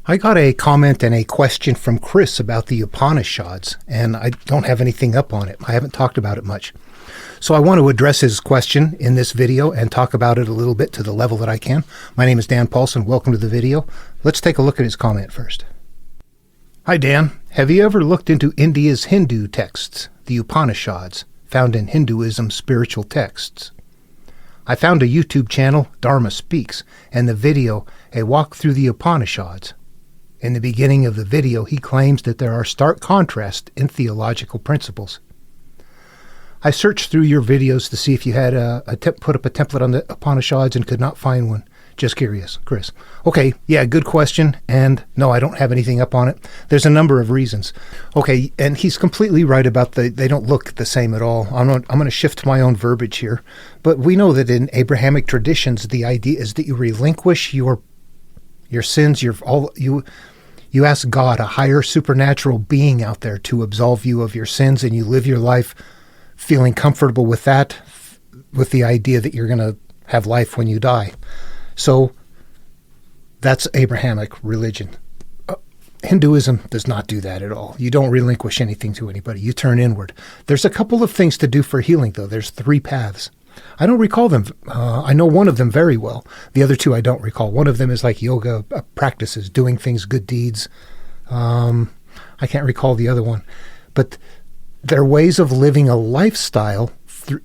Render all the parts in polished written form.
I got a comment and a question from Chris about the Upanishads, and I don't have anything up on it. I haven't talked about it much. So I want to address his question in this video and talk about it a little bit to the level that I can. My name is Dan Paulson. Welcome to the video. Let's take a look at his comment first. Hi, Dan. Have you ever looked into India's Hindu texts, the Upanishads, found in Hinduism spiritual texts? I found a YouTube channel, Dharma Speaks, and the video, A Walk Through the Upanishads. In the beginning of the video, he claims that there are stark contrasts in theological principles. I searched through your videos to see if you had put up a template on the Upanishads and could not find one. Just curious, Chris. Okay, yeah, good question. And no, I don't have anything up on it. There's a number of reasons. Okay, and he's completely right about they don't look the same at all. I'm going to shift my own verbiage here. But we know that in Abrahamic traditions, the idea is that you relinquish your sins, you ask God, a higher supernatural being out there, to absolve you of your sins, and you live your life feeling comfortable with that, with the idea that you're going to have life when you die. So that's Abrahamic religion. Hinduism does not do that at all. You don't relinquish anything to anybody. You turn inward. There's a couple of things to do for healing, though. There's 3 paths. I don't recall them. I know one of them very well. The other 2 I don't recall. One of them is like yoga practices, doing things, good deeds. I can't recall the other one. But they're ways of living a lifestyle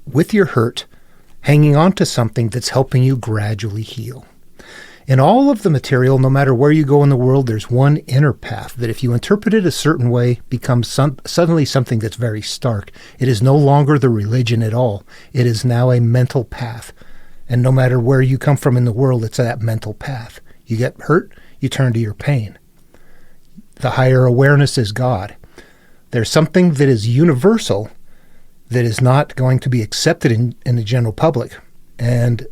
with your hurt, hanging on to something that's helping you gradually heal. In all of the material, no matter where you go in the world, there's one inner path that if you interpret it a certain way, becomes suddenly something that's very stark. It is no longer the religion at all. It is now a mental path. And no matter where you come from in the world, it's that mental path. You get hurt, you turn to your pain. The higher awareness is God. There's something that is universal that is not going to be accepted in the general public. And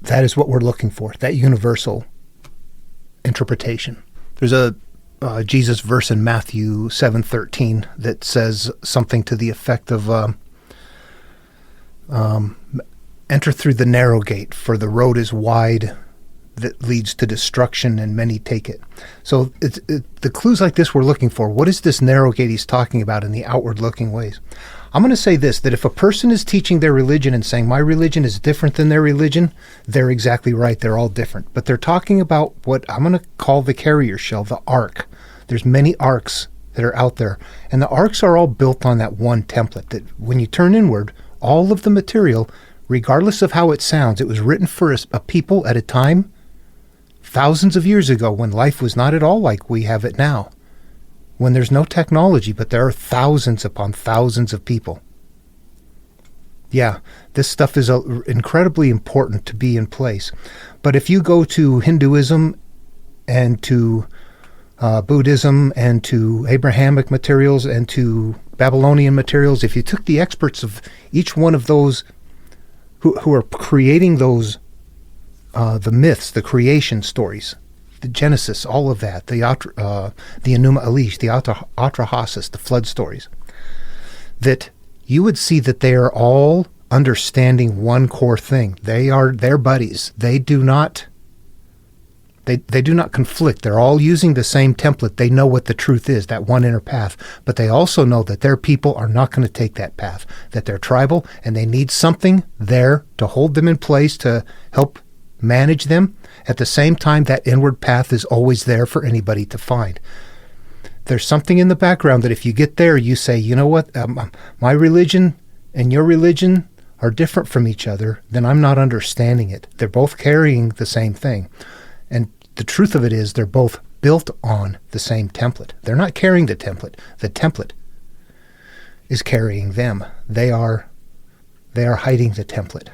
that is what we're looking for, that universal interpretation. There's a Jesus verse in Matthew 7:13 that says something to the effect of, enter through the narrow gate, for the road is wide that leads to destruction, and many take it. So the clues like this we're looking for. What is this narrow gate he's talking about in the outward-looking ways? I'm going to say this, that if a person is teaching their religion and saying, my religion is different than their religion, they're exactly right. They're all different. But they're talking about what I'm going to call the carrier shell, the ark. There's many arks that are out there. And the arks are all built on that one template, that when you turn inward, all of the material, regardless of how it sounds, it was written for a people at a time, thousands of years ago, when life was not at all like we have it now. When there's no technology, but there are thousands upon thousands of people. Yeah, this stuff is incredibly important to be in place. But if you go to Hinduism and to Buddhism and to Abrahamic materials and to Babylonian materials, if you took the experts of each one of those who are creating those, the myths, the creation stories, the Genesis, all of that, the Enuma Elish, the Atrahasis, the flood stories, that you would see that they are all understanding one core thing. They're buddies. They do not conflict. They're all using the same template. They know what the truth is, that one inner path. But they also know that their people are not going to take that path, that they're tribal, and they need something there to hold them in place, to help manage them. At the same time, that inward path is always there for anybody to find. There's something in the background that if you get there, you say, you know what, my religion and your religion are different from each other, then I'm not understanding it. They're both carrying the same thing. And the truth of it is they're both built on the same template. They're not carrying the template. The template is carrying them. They are hiding the template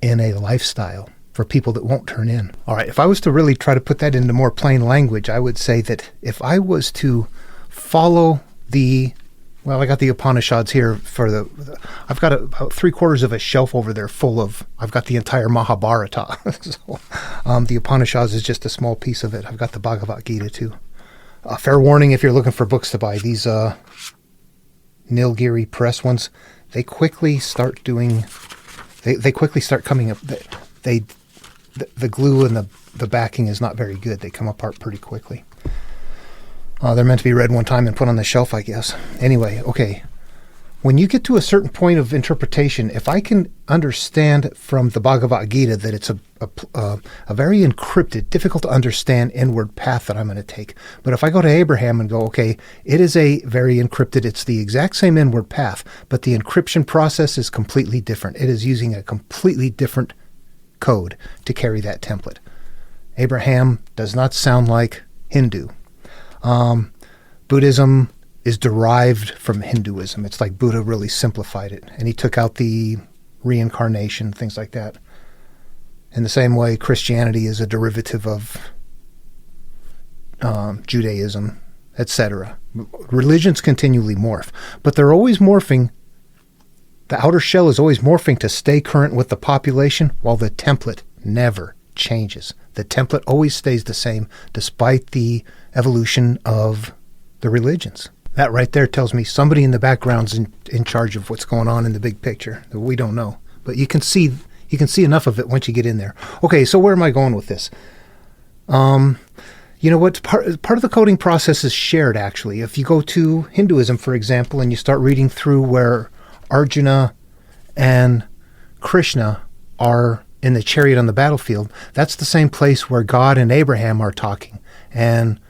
in a lifestyle for people that won't turn in. All right, if I was to really try to put that into more plain language, I would say that if I was to follow I got the Upanishads here I've got about 3/4 of a shelf over there full of, I've got the entire Mahabharata. So, the Upanishads is just a small piece of it. I've got the Bhagavad Gita too. Fair warning if you're looking for books to buy. These Nilgiri Press ones, they quickly start coming up. The glue and the backing is not very good. They come apart pretty quickly. They're meant to be read one time and put on the shelf, I guess. Anyway, okay. When you get to a certain point of interpretation, if I can understand from the Bhagavad Gita that it's a very encrypted, difficult to understand inward path that I'm going to take. But if I go to Abraham and go, okay, it is a very encrypted, it's the exact same inward path, but the encryption process is completely different. It is using a completely different code to carry that template. Abraham does not sound like Hindu. Buddhism is derived from Hinduism. It's like Buddha really simplified it, and he took out the reincarnation, things like that. In the same way, Christianity is a derivative of Judaism, etc. Religions continually morph, but they're always morphing. The outer shell is always morphing to stay current with the population, while the template never changes. The template always stays the same despite the evolution of the religions. That right there tells me somebody in the background's in charge of what's going on in the big picture that we don't know. But you can see enough of it once you get in there. Okay, so where am I going with this? You know what? Part of the coding process is shared, actually. If you go to Hinduism, for example, and you start reading through where Arjuna and Krishna are in the chariot on the battlefield, that's the same place where God and Abraham are talking. And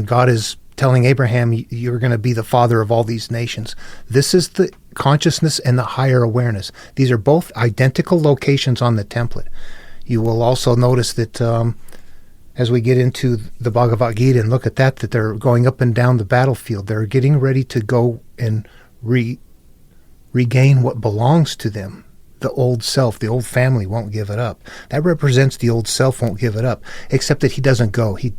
God is telling Abraham, you're going to be the father of all these nations. This is the consciousness and the higher awareness. These are both identical locations on the template. You will also notice that as we get into the Bhagavad Gita and look at that they're going up and down the battlefield. They're getting ready to go and regain what belongs to them. The old self, the old family won't give it up. That represents the old self won't give it up, except that he doesn't go. He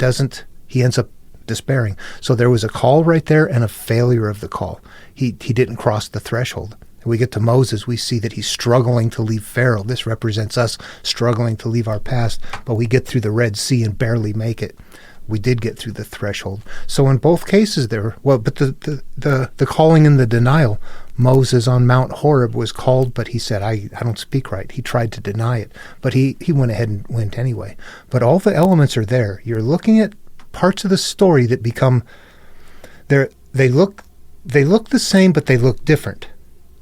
ends up despairing. So there was a call right there and a failure of the call. He didn't cross the threshold. We get to Moses, we see that he's struggling to leave Pharaoh. This represents us struggling to leave our past, but we get through the Red Sea and barely make it. We did get through the threshold. So in both cases but the calling and the denial, Moses on Mount Horeb was called, but he said, I don't speak right. He tried to deny it, but he went ahead and went anyway. But all the elements are there. You're looking at parts of the story that become, they look the same, but they look different.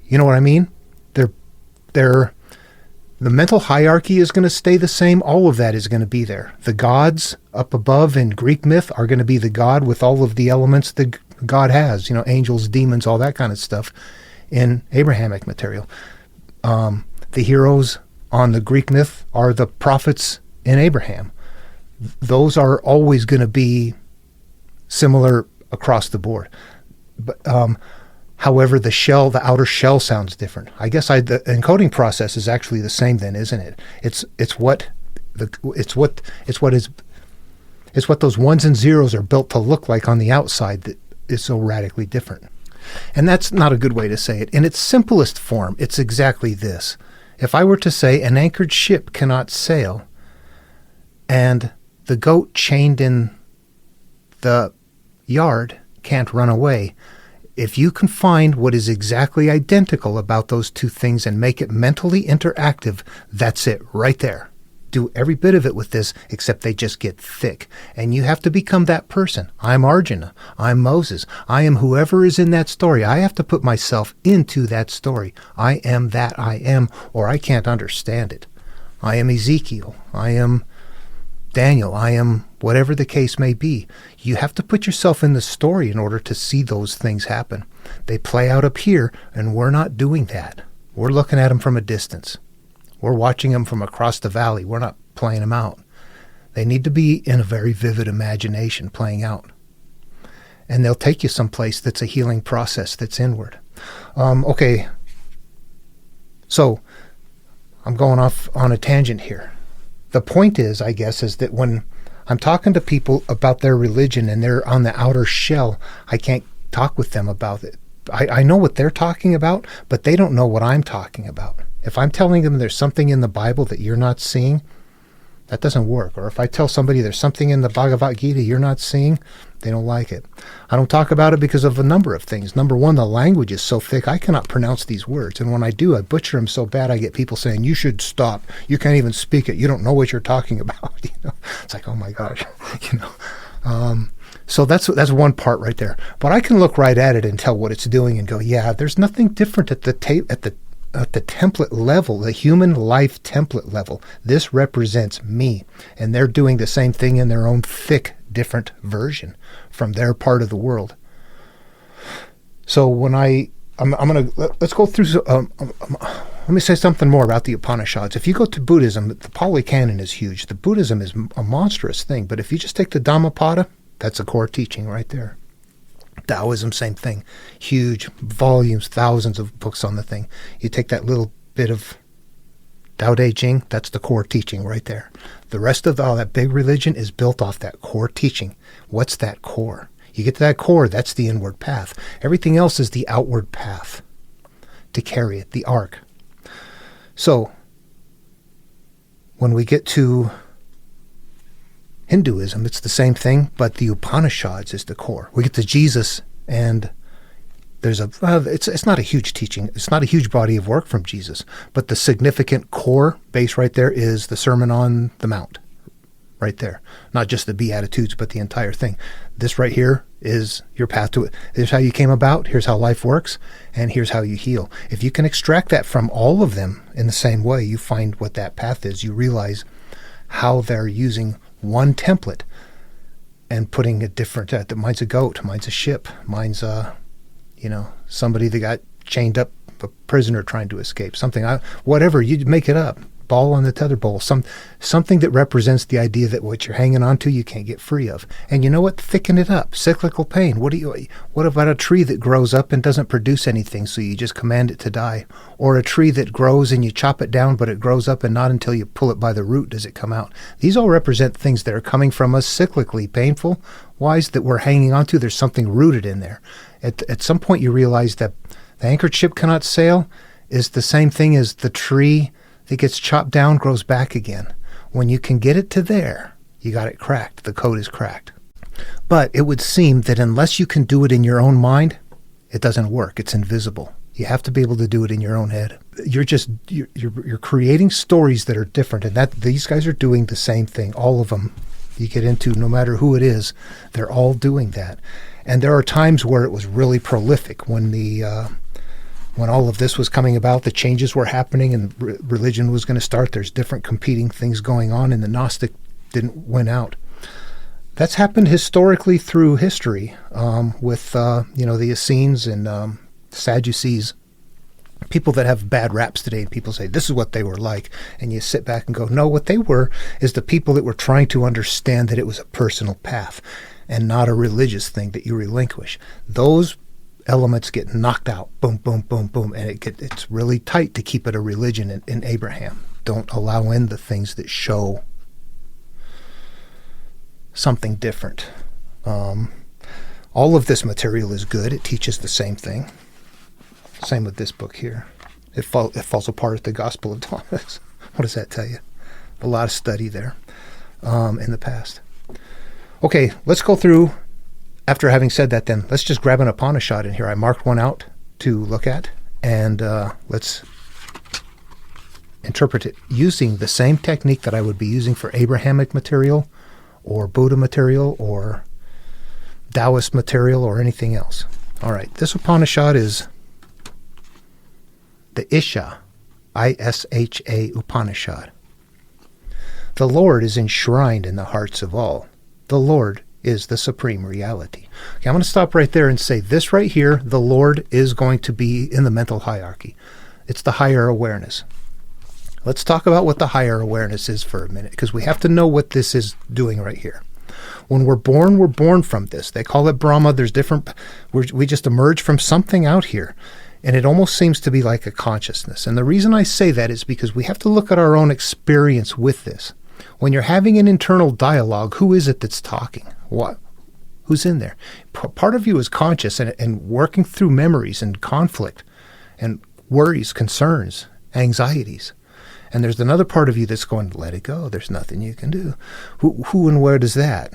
You know what I mean? The mental hierarchy is going to stay the same. All of that is going to be there. The gods up above in Greek myth are going to be the god with all of the elements that God has, angels, demons, all that kind of stuff in Abrahamic material. The heroes on the Greek myth are the prophets in Abraham. Those are always going to be similar across the board. But however, the outer shell sounds different. I guess the encoding process is actually the same then, isn't it? It's what those ones and zeros are built to look like on the outside that is so radically different. And that's not a good way to say it. In its simplest form, it's exactly this. If I were to say an anchored ship cannot sail, and the goat chained in the yard can't run away, if you can find what is exactly identical about those two things and make it mentally interactive, that's it right there. Do every bit of it with this, except they just get thick. And you have to become that person. I'm Arjuna. I'm Moses. I am whoever is in that story. I have to put myself into that story. I am that I am, or I can't understand it. I am Ezekiel. I am Daniel. I am whatever the case may be. You have to put yourself in the story in order to see those things happen. They play out up here, and we're not doing that. We're looking at them from a distance. We're watching them from across the valley. We're not playing them out. They need to be in a very vivid imagination playing out. And they'll take you someplace that's a healing process that's inward. Okay. So I'm going off on a tangent here. The point is, I guess, is that when I'm talking to people about their religion and they're on the outer shell, I can't talk with them about it. I know what they're talking about, but they don't know what I'm talking about. If I'm telling them there's something in the Bible that you're not seeing, that doesn't work. Or if I tell somebody there's something in the Bhagavad Gita you're not seeing, they don't like it. I don't talk about it because of a number of things. Number one, the language is so thick, I cannot pronounce these words. And when I do, I butcher them so bad, I get people saying, you should stop. You can't even speak it. You don't know what you're talking about. It's like, oh my gosh. So that's one part right there. But I can look right at it and tell what it's doing and go, yeah, there's nothing different at the template level, the human life template level. This represents me, and they're doing the same thing in their own thick, different version from their part of the world. So when let's go through. Let me say something more about the Upanishads. If you go to Buddhism, the Pali Canon is huge. The Buddhism is a monstrous thing, but if you just take the Dhammapada, that's a core teaching right there. Taoism, same thing. Huge volumes, thousands of books on the thing. You take that little bit of Tao Te Ching, that's the core teaching right there. The rest of all that big religion is built off that core teaching. What's that core? You get to that core, that's the inward path. Everything else is the outward path to carry it, the arc. So, when we get to Hinduism, it's the same thing, but the Upanishads is the core. We get to Jesus, and there's it's not a huge teaching. It's not a huge body of work from Jesus, but the significant core base right there is the Sermon on the Mount, right there. Not just the Beatitudes, but the entire thing. This right here is your path to it. Here's how you came about, here's how life works, and here's how you heal. If you can extract that from all of them in the same way, you find what that path is. You realize how they're using one template and putting a different, mine's a goat, mine's a ship, mine's somebody that got chained up, a prisoner trying to escape, something, whatever, you make it up. Ball on the tether bowl, something that represents the idea that what you're hanging on to you can't get free of. And you know what? Thicken it up. Cyclical pain. What about a tree that grows up and doesn't produce anything, so you just command it to die? Or a tree that grows and you chop it down, but it grows up and not until you pull it by the root does it come out. These all represent things that are coming from us cyclically, painful, wise, that we're hanging on to. There's something rooted in there. At some point you realize that the anchored ship cannot sail is the same thing as the tree that gets chopped down grows back again. When you can get it to there, you got it cracked. The code is cracked. But it would seem that unless you can do it in your own mind, it doesn't work. It's invisible. You have to be able to do it in your own head. You're creating stories that are different, and that these guys are doing the same thing. All of them you get into, no matter who it is, they're all doing that. And there are times where it was really prolific when all of this was coming about, the changes were happening, and religion was going to start. There's different competing things going on, and the Gnostic didn't win out. That's happened historically through history with the Essenes and Sadducees, people that have bad raps today, and people say, this is what they were like. And you sit back and go, no, what they were is the people that were trying to understand that it was a personal path and not a religious thing that you relinquish. Those elements get knocked out, boom, boom, boom, boom, and it's really tight to keep it a religion in Abraham. Don't allow in the things that show something different. All of this material is good. It teaches the same thing. Same with this book here. It falls apart at the Gospel of Thomas. What does that tell you? A lot of study there in the past. Okay, let's go through. After having said that, then, let's just grab an Upanishad in here. I marked one out to look at, and let's interpret it using the same technique that I would be using for Abrahamic material or Buddha material or Taoist material or anything else. All right, this Upanishad is the Isha, I-S-H-A Upanishad. The Lord is enshrined in the hearts of all. The Lord is the supreme reality. Okay, I'm going to stop right there and say this right here, the Lord is going to be in the mental hierarchy. It's the higher awareness. Let's talk about what the higher awareness is for a minute, because we have to know what this is doing right here. When we're born from this. They call it Brahma. There's different, we just emerge from something out here. And it almost seems to be like a consciousness. And the reason I say that is because we have to look at our own experience with this. When you're having an internal dialogue, who is it that's talking? What? Who's in there? Part of you is conscious and working through memories and conflict and worries, concerns, anxieties. And there's another part of you that's going, let it go. There's nothing you can do. Who and where does that?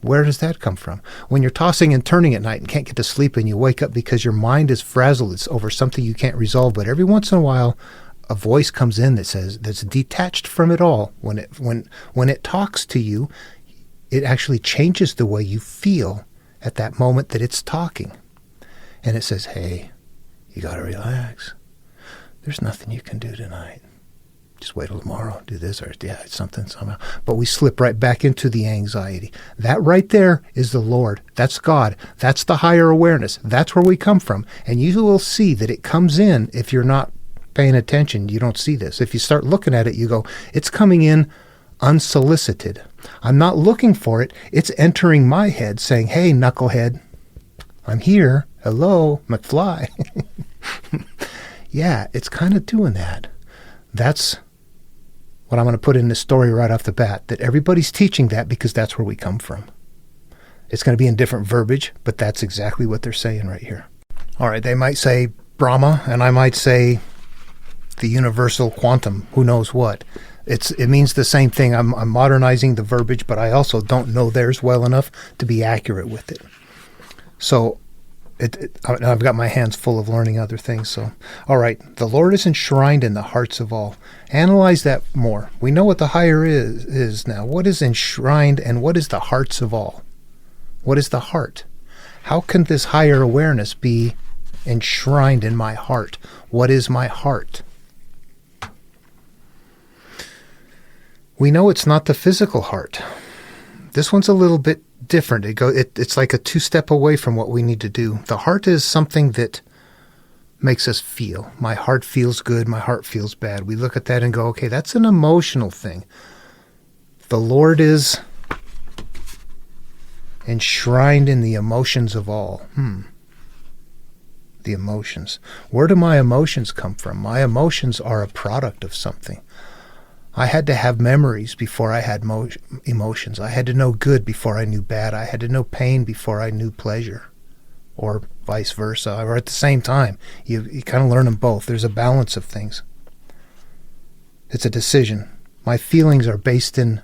Where does that come from? When you're tossing and turning at night and can't get to sleep and you wake up because your mind is frazzled, it's over something you can't resolve, but every once in a while a voice comes in that says, that's detached from it all. When it talks to you, it actually changes the way you feel at that moment that it's talking. And it says, hey, you got to relax. There's nothing you can do tonight. Just wait till tomorrow, do this, or yeah, it's something somehow. But we slip right back into the anxiety. That right there is the Lord. That's God. That's the higher awareness. That's where we come from. And you will see that it comes in if you're not paying attention. You don't see this. If you start looking at it, you go, it's coming in unsolicited. I'm not looking for it. It's entering my head saying, hey, knucklehead, I'm here. Hello, McFly. Yeah, it's kind of doing that. That's what I'm going to put in this story right off the bat, that everybody's teaching that because that's where we come from. It's going to be in different verbiage, but that's exactly what they're saying right here. All right, they might say Brahma, and I might say the universal quantum, who knows what. It means the same thing. I'm modernizing the verbiage, but I also don't know theirs well enough to be accurate with it. So I've got my hands full of learning other things. So, all right, the Lord is enshrined in the hearts of all. Analyze that more. We know what the higher is now. What is enshrined and what is the hearts of all? What is the heart? How can this higher awareness be enshrined in my heart? What is my heart? We know it's not the physical heart. This one's a little bit different. It's like a two-step away from what we need to do. The heart is something that makes us feel. My heart feels good. My heart feels bad. We look at that and go, okay, that's an emotional thing. The Lord is enshrined in the emotions of all. The emotions. Where do my emotions come from? My emotions are a product of something. I had to have memories before I had emotions. I had to know good before I knew bad. I had to know pain before I knew pleasure, or vice versa, or at the same time. You kind of learn them both. There's a balance of things. It's a decision. My feelings are based in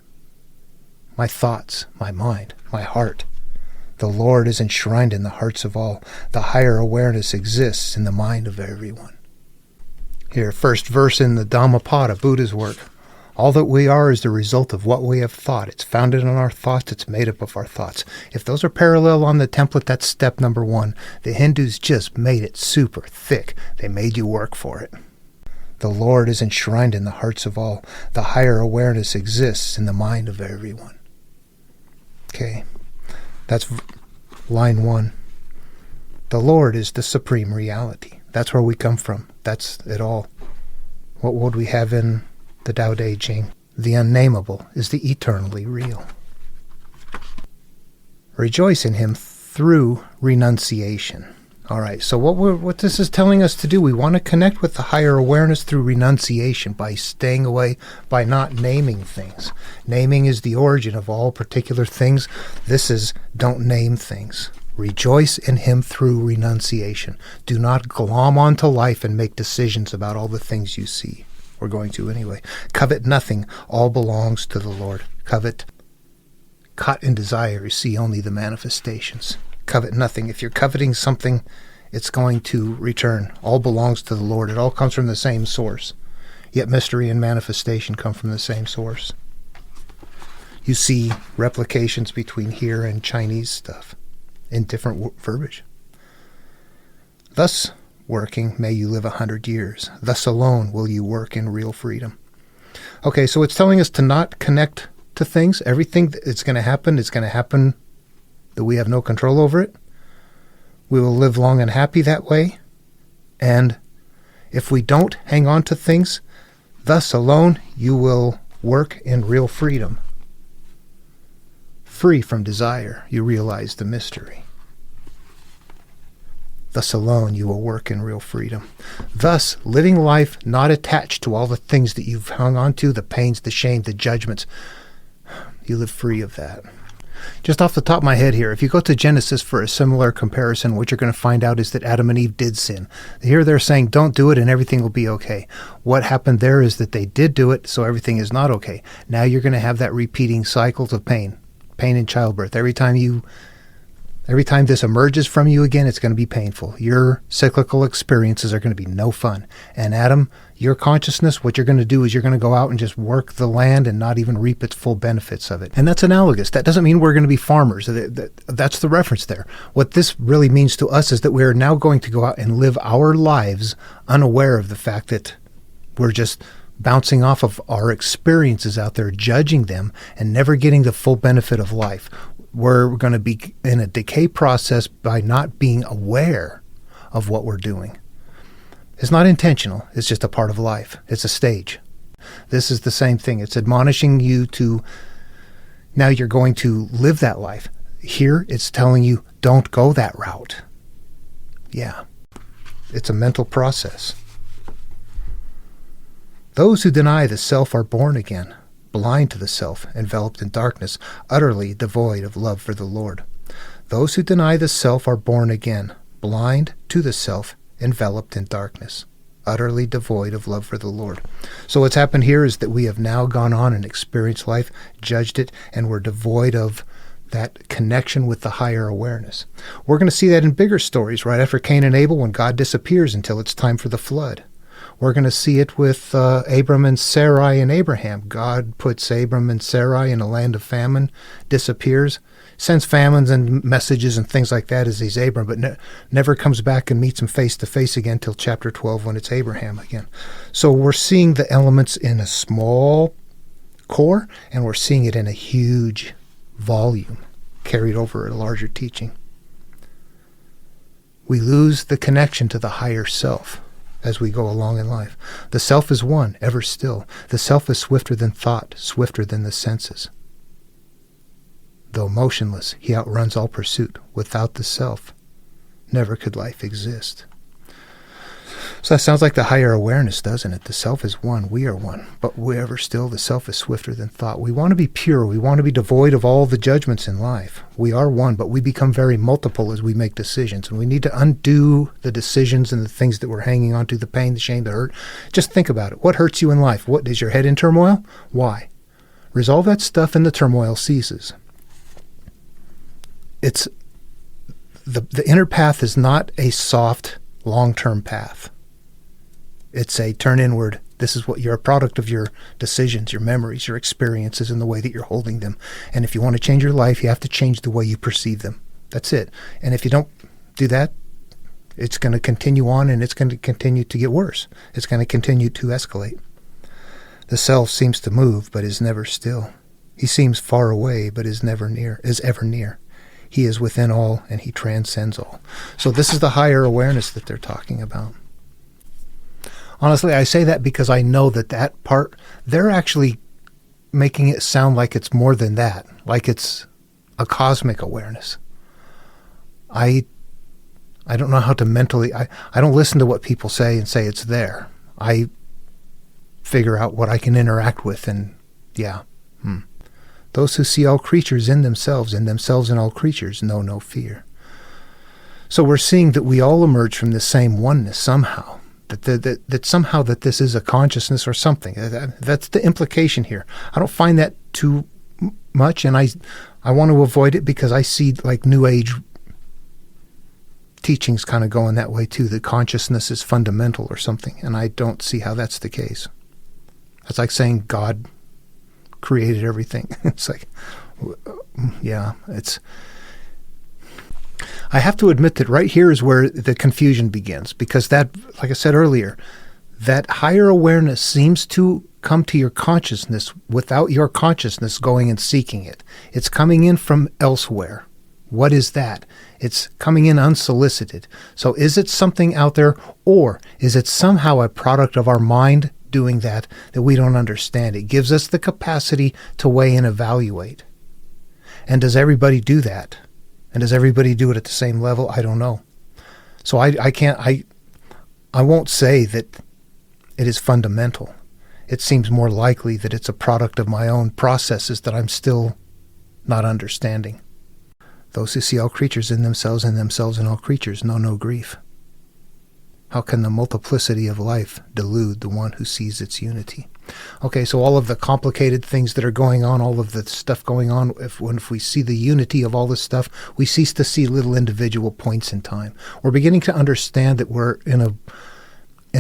my thoughts, my mind, my heart. The Lord is enshrined in the hearts of all. The higher awareness exists in the mind of everyone. Here, first verse in the Dhammapada, Buddha's work. All that we are is the result of what we have thought. It's founded on our thoughts. It's made up of our thoughts. If those are parallel on the template, that's step number one. The Hindus just made it super thick. They made you work for it. The Lord is enshrined in the hearts of all. The higher awareness exists in the mind of everyone. Okay, that's line one. The Lord is the supreme reality. That's where we come from. That's it all. What would we have in the Tao Te Ching? The unnameable is the eternally real. Rejoice in him through renunciation. All right, so what this is telling us to do, we want to connect with the higher awareness through renunciation, by staying away, by not naming things. Naming is the origin of all particular things. This is don't name things. Rejoice in him through renunciation. Do not glom onto life and make decisions about all the things you see. We're going to anyway. Covet nothing. All belongs to the Lord. Covet. Caught in desire, you see only the manifestations. Covet nothing. If you're coveting something, it's going to return. All belongs to the Lord. It all comes from the same source. Yet mystery and manifestation come from the same source. You see replications between here and Chinese stuff in different verbiage. Thus working, may you live 100 years. Thus alone will you work in real freedom. Okay, so it's telling us to not connect to things. Everything that's going to happen is going to happen that we have no control over it. We will live long and happy that way. And if we don't hang on to things, thus alone you will work in real freedom. Free from desire, you realize the mystery. Thus alone you will work in real freedom. Thus, living life not attached to all the things that you've hung on to, the pains, the shame, the judgments. You live free of that. Just off the top of my head here, if you go to Genesis for a similar comparison, what you're going to find out is that Adam and Eve did sin. Here they're saying, don't do it and everything will be okay. What happened there is that they did do it, so everything is not okay. Now you're going to have that repeating cycles of pain. Pain in childbirth. Every time Every time this emerges from you again, it's going to be painful. Your cyclical experiences are going to be no fun. And Adam, your consciousness, what you're going to do is you're going to go out and just work the land and not even reap its full benefits of it. And that's analogous. That doesn't mean we're going to be farmers. That's the reference there. What this really means to us is that we're now going to go out and live our lives unaware of the fact that we're just bouncing off of our experiences out there, judging them, and never getting the full benefit of life. We're going to be in a decay process by not being aware of what we're doing. It's not intentional. It's just a part of life. It's a stage. This is the same thing. It's admonishing you to, now you're going to live that life. Here, it's telling you, don't go that route. Yeah. It's a mental process. Those who deny the self are born again, blind to the self, enveloped in darkness, utterly devoid of love for the Lord. Those who deny the self are born again, blind to the self, enveloped in darkness, utterly devoid of love for the Lord. So what's happened here is that we have now gone on and experienced life, judged it, and we're devoid of that connection with the higher awareness. We're going to see that in bigger stories right after Cain and Abel, when God disappears until it's time for the flood. We're going to see it with Abram and Sarai and Abraham. God puts Abram and Sarai in a land of famine, disappears, sends famines and messages and things like that as he's Abram, but never comes back and meets him face to face again till chapter 12 when it's Abraham again. So we're seeing the elements in a small core, and we're seeing it in a huge volume carried over a larger teaching. We lose the connection to the higher self as we go along in life. The self is one, ever still. The self is swifter than thought, swifter than the senses. Though motionless, he outruns all pursuit. Without the self, never could life exist. So that sounds like the higher awareness, doesn't it? The self is one, we are one, but we ever still, the self is swifter than thought. We want to be pure, we want to be devoid of all the judgments in life. We are one, but we become very multiple as we make decisions, and we need to undo the decisions and the things that we're hanging on to, the pain, the shame, the hurt. Just think about it. What hurts you in life? What is your head in turmoil? Why? Resolve that stuff and the turmoil ceases. It's the inner path is not a soft, long-term path. It's a turn inward. This is what you're a product of your decisions, your memories, your experiences, and the way that you're holding them. And if you want to change your life, you have to change the way you perceive them. That's it. And if you don't do that, it's going to continue on, and it's going to continue to get worse. It's going to continue to escalate. The self seems to move, but is never still. He seems far away, but is ever near. He is within all, and he transcends all. So this is the higher awareness that they're talking about. Honestly, I say that because I know that part, they're actually making it sound like it's more than that, like it's a cosmic awareness. I don't know how to mentally, I don't listen to what people say and say it's there. I figure out what I can interact with, and yeah. Those who see all creatures in themselves and all creatures know no fear. So we're seeing that we all emerge from the same oneness somehow. That somehow that this is a consciousness or something. That's the implication here. I don't find that too much, and I want to avoid it because I see like New Age teachings kind of going that way too, that consciousness is fundamental or something, and I don't see how that's the case. That's like saying God created everything. It's like, yeah, I have to admit that right here is where the confusion begins, because that, like I said earlier, that higher awareness seems to come to your consciousness without your consciousness going and seeking it. It's coming in from elsewhere. What is that? It's coming in unsolicited. So is it something out there, or is it somehow a product of our mind doing that we don't understand? It gives us the capacity to weigh and evaluate. And does everybody do that? And does everybody do it at the same level? I don't know. So I won't say that it is fundamental. It seems more likely that it's a product of my own processes that I'm still not understanding. Those who see all creatures in themselves and all creatures know no grief. How can the multiplicity of life delude the one who sees its unity? Okay, so all of the complicated things that are going on, all of the stuff going on, if we see the unity of all this stuff, we cease to see little individual points in time. We're beginning to understand that we're in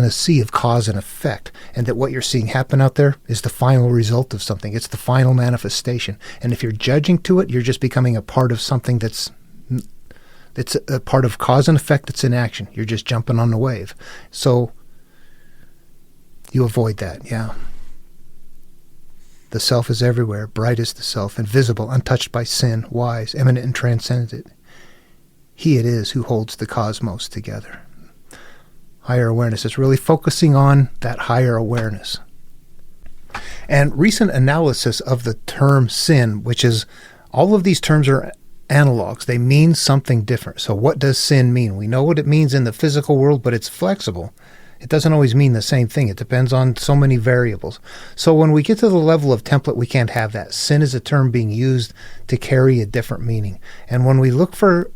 a sea of cause and effect, and that what you're seeing happen out there is the final result of something. It's the final manifestation. And if you're judging to it, you're just becoming a part of something it's a part of cause and effect that's in action. You're just jumping on the wave. So you avoid that, yeah. The self is everywhere, bright is the self, invisible, untouched by sin, wise, eminent and transcendent. He it is who holds the cosmos together. Higher awareness is really focusing on that higher awareness. And recent analysis of the term sin, which is, all of these terms are analogs. They mean something different. So what does sin mean? We know what it means in the physical world, but it's flexible. It doesn't always mean the same thing. It depends on so many variables. So when we get to the level of template, we can't have that. Sin is a term being used to carry a different meaning. And when we look for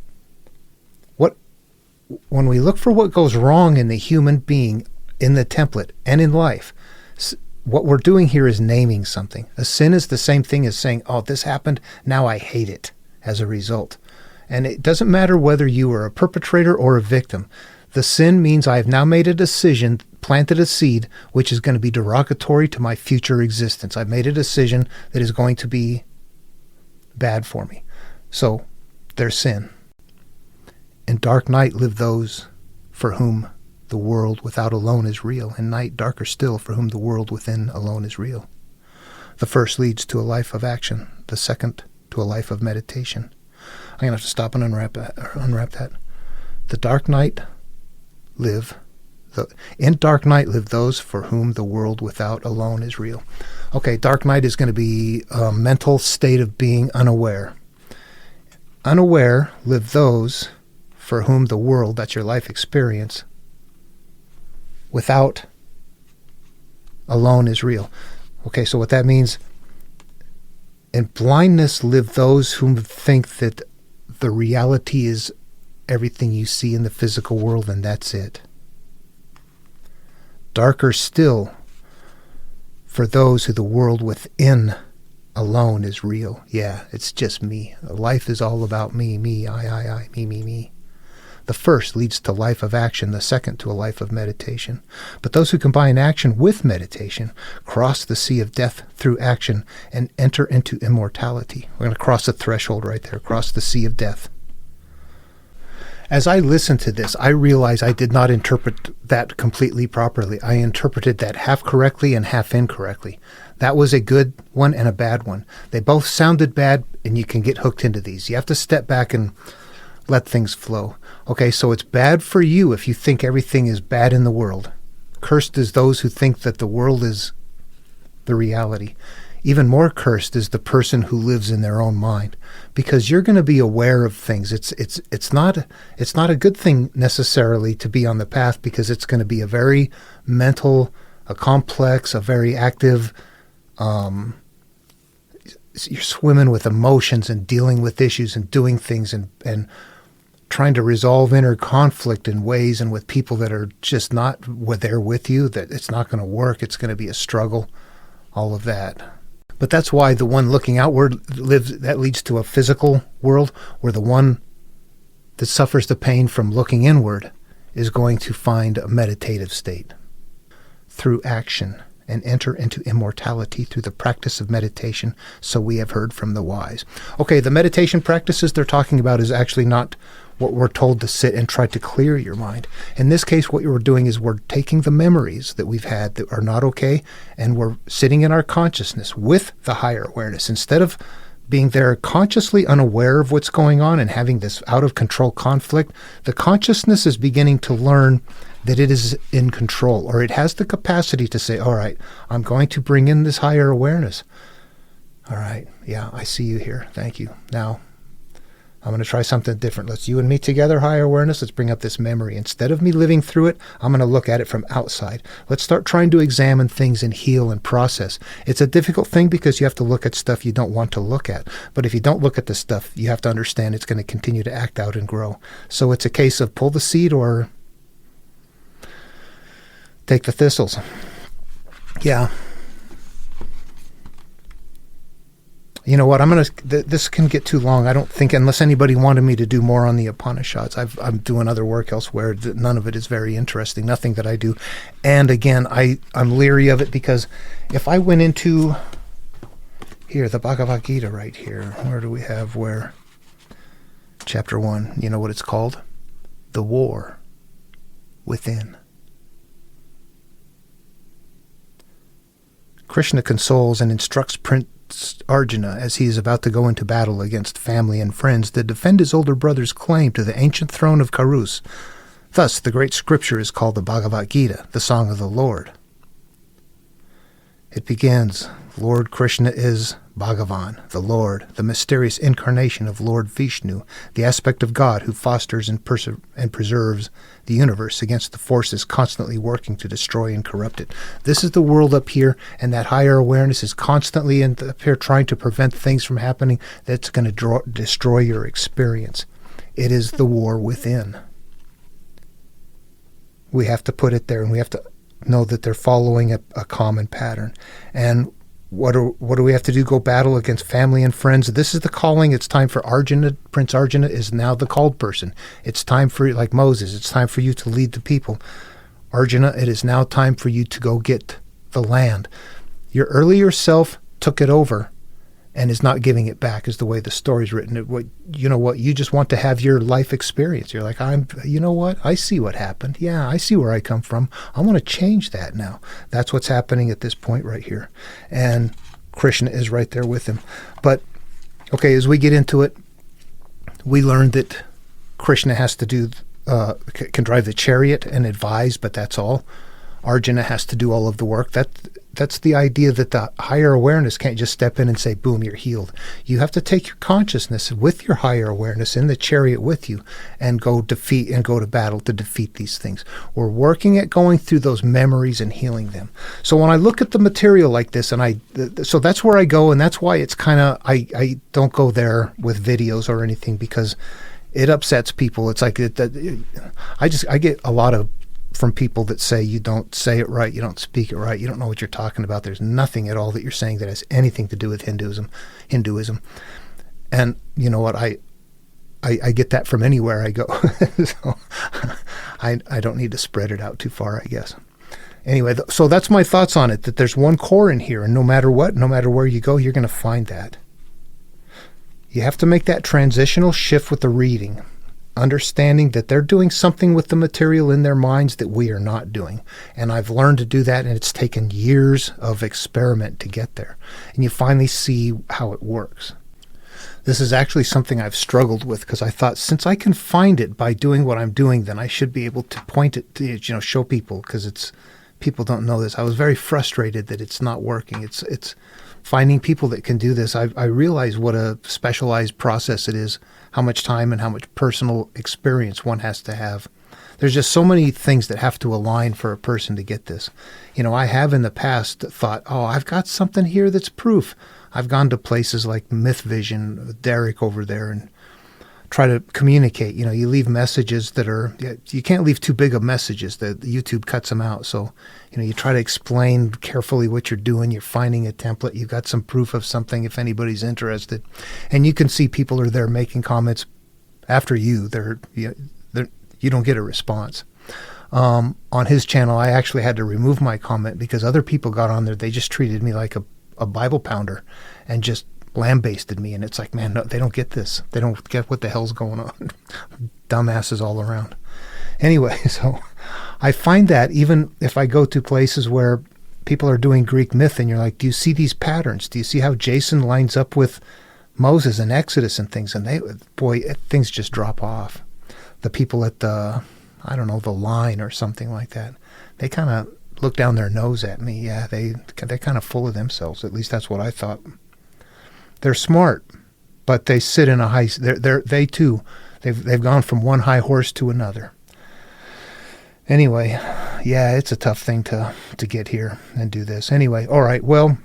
what goes wrong in the human being, in the template, and in life, what we're doing here is naming something. A sin is the same thing as saying, oh, this happened, now I hate it as a result. And it doesn't matter whether you are a perpetrator or a victim. The sin means I have now made a decision, planted a seed, which is going to be derogatory to my future existence. I've made a decision that is going to be bad for me. So there's sin. In dark night live those for whom the world without alone is real. In night darker still for whom the world within alone is real. The first leads to a life of action. The second to a life of meditation. I'm going to have to stop and unwrap that. In dark night live those for whom the world without alone is real. Okay, dark night is going to be a mental state of being unaware. Unaware live those for whom the world, that's your life experience, without alone is real. Okay, so what that means, in blindness live those whom think that the reality is everything you see in the physical world and that's it. Darker still for those who the world within alone is real. Yeah, it's just me. Life is all about me, I, me. The first leads to life of action, the second to a life of meditation. But those who combine action with meditation cross the sea of death through action and enter into immortality. We're going to cross the threshold right there, cross the sea of death. As I listened to this, I realized I did not interpret that completely properly. I interpreted that half correctly and half incorrectly. That was a good one and a bad one. They both sounded bad, and you can get hooked into these. You have to step back and let things flow. Okay, so it's bad for you if you think everything is bad in the world. Cursed is those who think that the world is the reality. Even more cursed is the person who lives in their own mind, because you're going to be aware of things. It's not a good thing necessarily to be on the path, because it's going to be a very mental, a complex, a very active. You're swimming with emotions and dealing with issues and doing things and trying to resolve inner conflict in ways and with people that are just not there with you, that it's not going to work. It's going to be a struggle, all of that. But that's why the one looking outward that leads to a physical world, where the one that suffers the pain from looking inward is going to find a meditative state through action and enter into immortality through the practice of meditation, so we have heard from the wise. Okay, the meditation practices they're talking about is actually not what we're told to sit and try to clear your mind. In this case, what we're doing is we're taking the memories that we've had that are not okay, and we're sitting in our consciousness with the higher awareness. Instead of being there consciously unaware of what's going on and having this out-of-control conflict, the consciousness is beginning to learn that it is in control, or it has the capacity to say, all right, I'm going to bring in this higher awareness. All right, yeah, I see you here. Thank you. Now, I'm going to try something different. Let's you and me together, higher awareness. Let's bring up this memory. Instead of me living through it, I'm going to look at it from outside. Let's start trying to examine things and heal and process. It's a difficult thing because you have to look at stuff you don't want to look at. But if you don't look at the stuff, you have to understand it's going to continue to act out and grow. So it's a case of pull the seed or take the thistles. Yeah. You know what? This can get too long. I don't think, unless anybody wanted me to do more on the Upanishads. I'm doing other work elsewhere. None of it is very interesting. Nothing that I do. And again, I'm leery of it because if I went into here, the Bhagavad Gita right here, where do we have where? Chapter 1, you know what it's called? The War Within. Krishna consoles and instructs Prince Arjuna as he is about to go into battle against family and friends to defend his older brother's claim to the ancient throne of Karus. Thus, the great scripture is called the Bhagavad Gita, the Song of the Lord. It begins, Lord Krishna is Bhagavan, the Lord, the mysterious incarnation of Lord Vishnu, the aspect of God who fosters and preserves the universe against the forces constantly working to destroy and corrupt it. This is the world up here, and that higher awareness is constantly up here trying to prevent things from happening that's going to destroy your experience. It is the war within. We have to put it there, and we have to know that they're following a common pattern. And what do we have to do? Go battle against family and friends. This is the calling. It's time for Arjuna. Prince Arjuna is now the called person. It's time for, like Moses, it's time for you to lead the people. Arjuna, it is now time for you to go get the land. Your earlier self took it over and is not giving it back, is the way the story's written. You just want to have your life experience. You're like, you know what? I see what happened. Yeah, I see where I come from. I want to change that now. That's what's happening at this point right here. And Krishna is right there with him. But, okay, as we get into it, we learned that Krishna has to can drive the chariot and advise, but that's all. Arjuna has to do all of the work. That's the idea that the higher awareness can't just step in and say, boom, you're healed. You have to take your consciousness with your higher awareness in the chariot with you and go to battle to defeat these things. We're working at going through those memories and healing them. So when I look at the material like this, so that's where I go, and that's why it's kind of, I don't go there with videos or anything because it upsets people. It's like, I get a lot of from people that say you don't say it right, you don't speak it right, you don't know what you're talking about. There's nothing at all that you're saying that has anything to do with Hinduism. And you know what, I get that from anywhere I go. So I don't need to spread it out too far, I guess. Anyway, so that's my thoughts on it, that there's one core in here, and no matter what, no matter where you go, you're going to find that. You have to make that transitional shift with the reading, understanding that they're doing something with the material in their minds that we are not doing. And I've learned to do that, and it's taken years of experiment to get there. And you finally see how it works. This is actually something I've struggled with because I thought, since I can find it by doing what I'm doing, then I should be able to point it to, show people, because people don't know this. I was very frustrated that it's not working. It's finding people that can do this. I realize what a specialized process it is, how much time and how much personal experience one has to have. There's just so many things that have to align for a person to get this. I have in the past thought, I've got something here that's proof. I've gone to places like Myth Vision, Derek over there, and try to communicate. You leave messages that you can't leave too big of messages. The YouTube cuts them out. So, you try to explain carefully what you're doing. You're finding a template. You've got some proof of something if anybody's interested. And you can see people are there making comments after you. You don't get a response. On his channel, I actually had to remove my comment because other people got on there. They just treated me like a Bible pounder and just lambasted me. And it's like, man, no, they don't get this. They don't get what the hell's going on. Dumbasses all around. Anyway, so I find that even if I go to places where people are doing Greek myth and you're like, do you see these patterns? Do you see how Jason lines up with Moses and Exodus and things? And things just drop off. The people at the line or something like that, they kind of look down their nose at me. Yeah, they're kind of full of themselves. At least that's what I thought. They're smart, but they sit in a high. They too. They've gone from one high horse to another. Anyway, yeah, it's a tough thing to get here and do this. Anyway, all right. Well,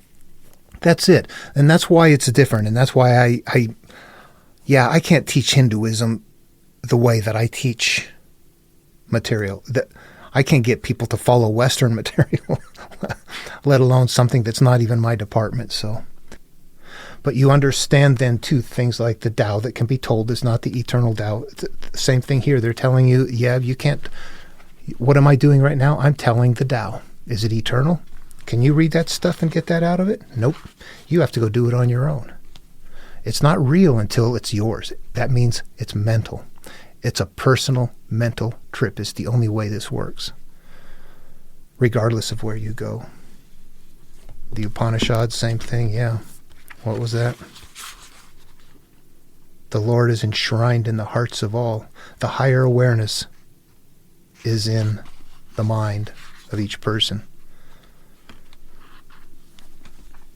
that's it, and that's why it's different, and that's why I can't teach Hinduism the way that I teach material. That I can't get people to follow Western material, let alone something that's not even my department. So. But you understand then too things like the Tao that can be told is not the eternal Tao. Same thing here. They're telling you, yeah, you can't. What am I doing right now? I'm telling the Tao. Is it eternal? Can you read that stuff and get that out of it? Nope. You have to go do it on your own. It's not real until it's yours. That means it's mental. It's a personal mental trip. It's the only way this works, regardless of where you go. The Upanishads, same thing, yeah. What was that? The Lord is enshrined in the hearts of all. The higher awareness is in the mind of each person.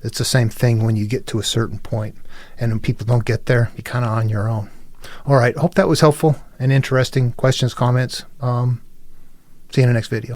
It's the same thing when you get to a certain point. And when people don't get there, you're kind of on your own. All right, hope that was helpful and interesting. Questions, comments. See you in the next video.